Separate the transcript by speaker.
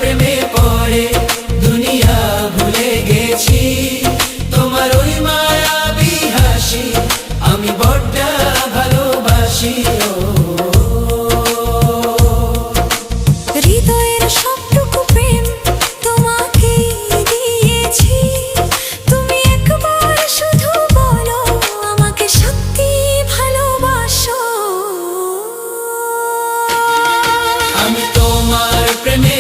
Speaker 1: প্রেমে পড়ে দুনিয়া ভুলে গেছি, তোমার ওই মায়াবী হাসি আমি বড্ড ভালোবাসি।
Speaker 2: হৃদয়ের সবটুকু প্রেম তোমাকে দিয়েছি, তুমি একবার শুধু বলো আমাকে সত্যি ভালোবাসো।
Speaker 1: আমি তোমার প্রেমে